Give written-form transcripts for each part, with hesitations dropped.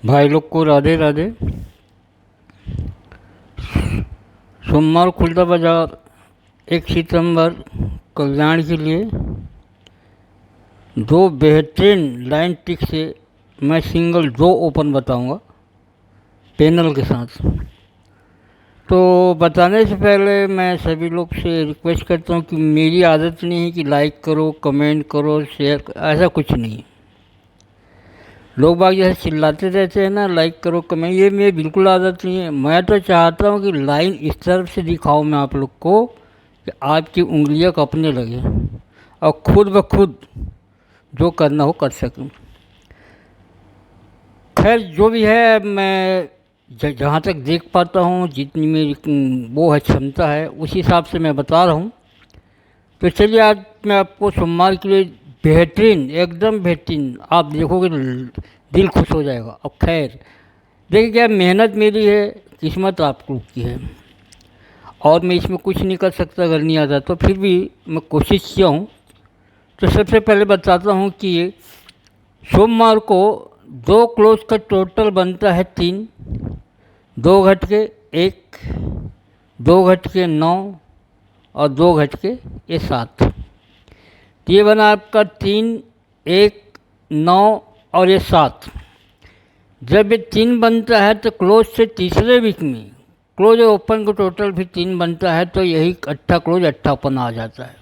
भाई लोग को राधे राधे। सोमवार खुलता बाजार 1 सितंबर कल्याण के लिए दो बेहतरीन लाइन टिक से मैं सिंगल दो ओपन बताऊंगा पैनल के साथ। तो बताने से पहले मैं सभी लोग से रिक्वेस्ट करता हूं कि मेरी आदत नहीं है कि लाइक करो, कमेंट करो, शेयर, ऐसा कुछ नहीं है। लोग बाग जैसे चिल्लाते रहते हैं ना, लाइक करो कमेंट, ये मेरी बिल्कुल आदत नहीं है। मैं तो चाहता हूँ कि लाइन इस तरफ से दिखाऊँ मैं आप लोग को कि आपकी उंगलियां कपने लगे और खुद ब खुद जो करना हो कर सकूँ। खैर जो भी है, मैं जहाँ तक देख पाता हूँ, जितनी मेरी वो है क्षमता है, उस हिसाब से मैं बता रहा हूँ। तो चलिए आज मैं आपको सोमवार के लिए बेहतरीन, एकदम बेहतरीन, आप देखोगे तो दिल खुश हो जाएगा। अब खैर देखिए, क्या मेहनत मेरी है, किस्मत आप लोग की है और मैं इसमें कुछ नहीं कर सकता अगर नहीं आता तो। फिर भी मैं कोशिश किया हूँ। तो सबसे पहले बताता हूँ कि ये सोमवार को दो क्लोज का टोटल बनता है 3, 2 घट के 1, 2 घट के 9 और 2 घट के ये 7। ये बना आपका 3, 1, 9 और ये 7। जब ये 3 बनता है तो क्लोज से तीसरे वीक में क्लोज और ओपन का टोटल भी 3 बनता है, तो यही 8 क्लोज 8 ओपन आ जाता है।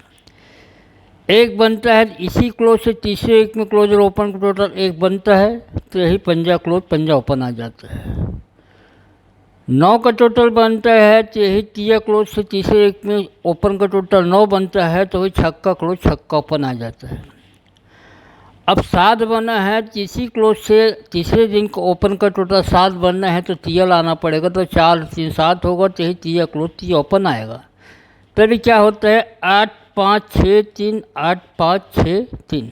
1 बनता है इसी क्लोज से तीसरे वीक में क्लोज और ओपन का टोटल 1 बनता है, तो यही 5 क्लोज 5 ओपन आ जाता है। 9 का टोटल बनता है तो यही 3 क्लोज से तीसरे वीक में ओपन का टोटल 9 बनता है, तो वही 6 क्लोज 6 ओपन आ जाता है। अब 7 बना है तो इसी क्लोज से तीसरे दिन को ओपन का टोटल 7 बनना है, तो 3 लाना पड़ेगा, तो 4 3 7 होगा, तो यही 3 क्लोज 3 ओपन आएगा। तभी क्या होता है 8 5 6 3, 8 5 6 3।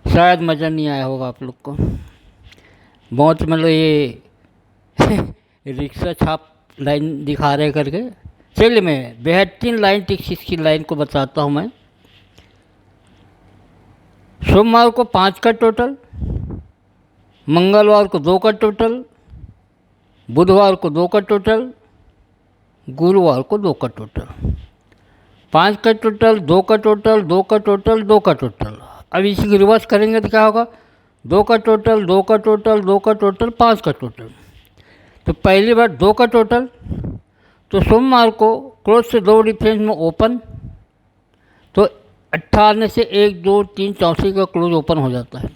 शायद मज़ा नहीं आया होगा आप लोग को, बहुत मतलब ये रिक्शा छाप लाइन दिखा रहे करके। चलिए मैं बेहतरीन लाइन टिक्स की लाइन को बताता हूँ। मैं सोमवार को 5 का टोटल, मंगलवार को 2 का टोटल, बुधवार को 2 का टोटल, गुरुवार को 2 का टोटल। 5 का टोटल, 2 का टोटल, 2 का टोटल, 2 का टोटल। अब इसी की रिवर्स करेंगे तो क्या होगा 2 का टोटल, 2 का टोटल, 2 का टोटल, 5 का टोटल। तो पहली बार 2 का टोटल, तो सोमवार को क्लोज से 2 डिफरेंस में ओपन, तो 18 से 1 2 3 चौथे का क्लोज ओपन हो जाता है।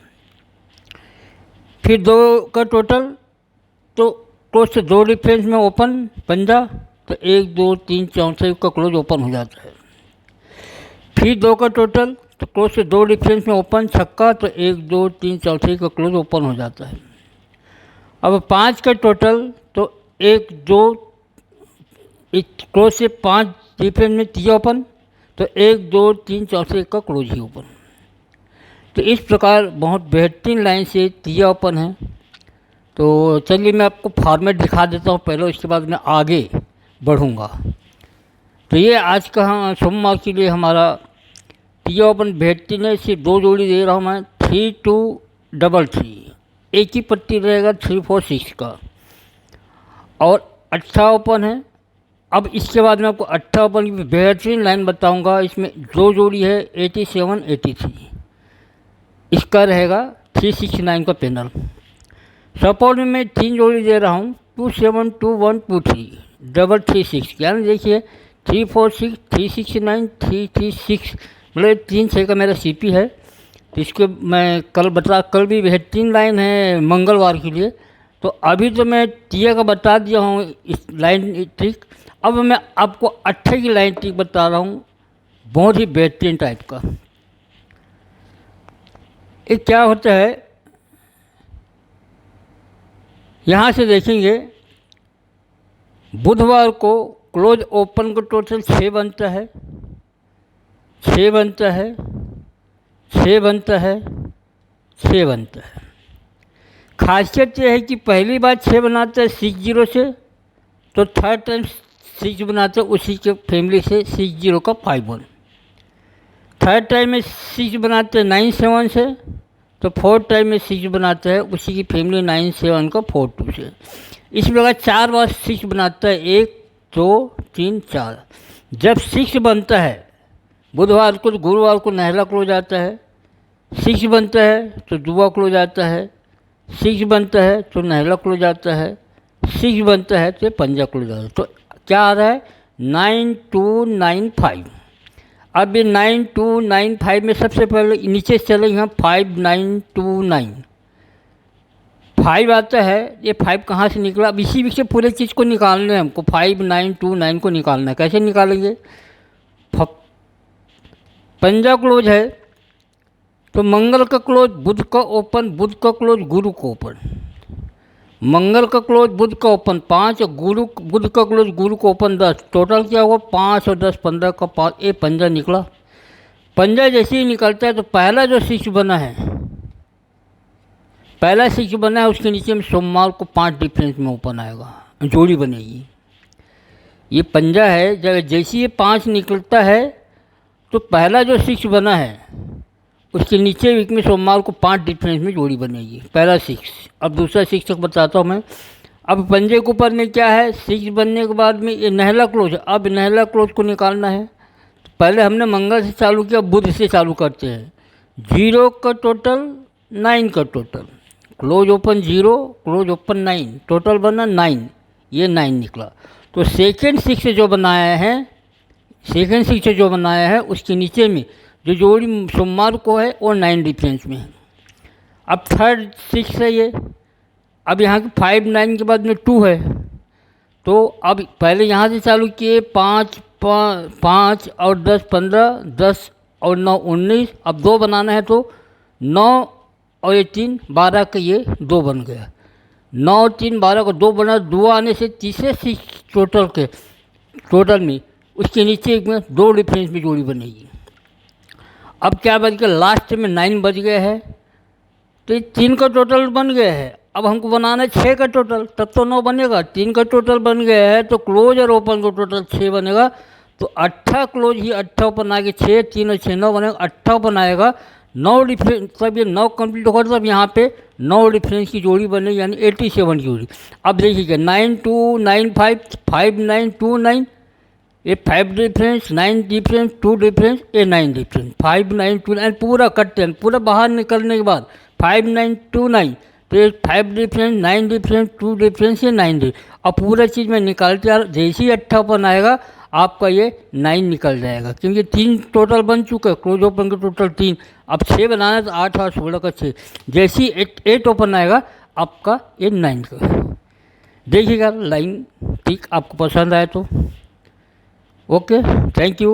फिर 2 का टोटल, तो क्लोज से 2 डिफरेंस में ओपन 15, तो 1 2 3 चौथे का क्लोज ओपन हो जाता है। फिर 2 का टोटल, तो क्लोज से 2 डिफरेंस में ओपन 6, तो 1 2 3 चौथे का क्लोज ओपन हो जाता है। अब 5 का टोटल, तो 1 2 क्लोज से 5 डिफरेंस में 3 ओपन, तो 1 2 3 चौथे का क्लोज ही ओपन। तो इस प्रकार बहुत बेहतरीन लाइन से 3 ओपन है। तो चलिए मैं आपको फॉर्मेट दिखा देता हूँ पहले, उसके बाद मैं आगे बढ़ूँगा। तो ये आज का सोमवार के लिए हमारा 3 ओपन बेहतरीन है। सिर्फ 2 जोड़ी दे रहा हूँ मैं, 3 2 3 3, एक ही पट्टी रहेगा 3 4 6 का, और 8 ओपन है। अब इसके बाद मैं आपको 8 ओपन की बेहतरीन लाइन बताऊंगा। इसमें 2 जोड़ी है 87 83, इसका रहेगा 369 का पैनल। सपोर्ट में मैं 3 जोड़ी दे रहा हूँ, 27 2 1 2 3 3 6, क्या देखिए 3 4 6 369 3 3 6, मतलब 3 6 का मेरा सीपी है। तो इसको मैं कल भी बेहतरीन लाइन है मंगलवार के लिए। तो अभी तो मैं 3 का बता दिया हूँ इस लाइन ट्रिक। अब मैं आपको 8 की लाइन ट्रिक बता रहा हूँ, बहुत ही बेहतरीन टाइप का। ये क्या होता है, यहाँ से देखेंगे बुधवार को क्लोज ओपन का टोटल 6 बनता है, 6 बनता है, 6 बनता है, 6 बनता है। खासियत यह है कि पहली बार 6 बनाता है 6 0 से, तो थर्ड टाइम 6 बनाते हैं उसी के फैमिली से 6 0 का 5 1। थर्ड टाइम में 6 बनाते हैं 9 7 से, तो 4 टाइम में 6 बनाता है, उसी की फैमिली 9 7 का 4 2 से। इस प्रकार 4 बार 6 बनाता है, 1 2 3 4। जब 6 बनता है बुधवार को, तो गुरुवार को नहला क्लोज आता है। 6 बनता है तो दुआ क्लोज आता है। 6 बनता है तो नहला क्लोज आता है। 6 बनता है तो पंजा क्लोज आता है। तो क्या आ रहा है 9295। अब ये 9295 में सबसे पहले नीचे चले यहाँ 5929 5 आता है। ये 5 कहाँ से निकला? अब इसी से पूरे चीज़ को निकालना है हमको। 5929 को निकालना है। कैसे निकालेंगे? पंजा क्लोज है तो मंगल का क्लोज बुध का ओपन, बुध का क्लोज गुरु को ओपन। मंगल का क्लोज बुध का ओपन 5, गुरु बुध का क्लोज गुरु को ओपन 10। टोटल क्या हुआ 5 और 10 15 का 5। ये पंजा निकला। पंजा जैसे ही निकलता है तो पहला जो 6 बना है, पहला 6 बना है उसके नीचे में सोमवार को 5 डिफरेंस में ओपन आएगा, जोड़ी बनेगी। ये पंजा है। जब जैसे ये 5 निकलता है तो पहला जो 6 बना है उसके नीचे वीक में सोमवार को 5 डिफरेंस में जोड़ी बनेगी, पहला 6। अब दूसरा 6 तक बताता हूँ मैं। अब पंजे के ऊपर में क्या है, 6 बनने के बाद में ये नहला क्लोज। अब नहला क्लोज को निकालना है। तो पहले हमने मंगल से चालू किया, बुध से चालू करते हैं। 0 का टोटल 9 का total, close open 0 close open 9, total बना 9। ये 9 निकला। तो सेकेंड 6 जो बनाया है, सेकेंड 6 जो बनाया है उसके नीचे में जो जोड़ी सोमवार को है वो 9 डिफरेंस में है। अब थर्ड 6 है ये। अब यहाँ की 5 9 के बाद में 2 है। तो अब पहले यहाँ से चालू किए 5 5 और 10 15, 10 और 9 19। अब 2 बनाना है तो 9 और ये 3 12 का ये 2 बन गया। 9 3 12 का 2 बना। 2 आने से तीसरे 6 टोटल के टोटल में उसके नीचे एक में 2 डिफरेंस में जोड़ी बनेगी। अब क्या बच गया, लास्ट में 9 बच गया है। तो ये 3 का टोटल बन गया है। अब हमको बनाना है 6 का टोटल, तब तो 9 बनेगा। 3 का टोटल बन गया है तो क्लोज और ओपन का टोटल 6 बनेगा। तो 8 क्लोज ही 8 ओपन आएगा, 6 3 और 6 9 बनेगा, 8 ओपन आएगा। 9 डिफरेंस, तब ये 9 कंप्लीट होगा तब यहाँ पे 9 डिफरेंस की जोड़ी बनेगी, यानी 87 की जोड़ी। अब देखिएगा 9295 5929, ये 5 डिफरेंस 9 डिफरेंस 2 डिफरेंस, ये 9 डिफरेंस 5929 पूरा कटते हैं। पूरा बाहर निकलने के बाद 5929 तो ये 5 डिफरेंस 9 डिफरेंस 2 डिफरेंस, ये 9 डिफरेंस। अब पूरा चीज़ में निकालते हैं। जैसे ही 8 ओपन आएगा आपका ये 9 निकल जाएगा, क्योंकि 3 टोटल बन चुका है। क्लोज ओपन का टोटल 3। अब 6 बनाना है तो 8 और 16 का 6। जैसे ही 8 ओपन आएगा आपका ये 9 का। देखिएगा लाइन ठीक आपको पसंद आए तो ओके, थैंक यू।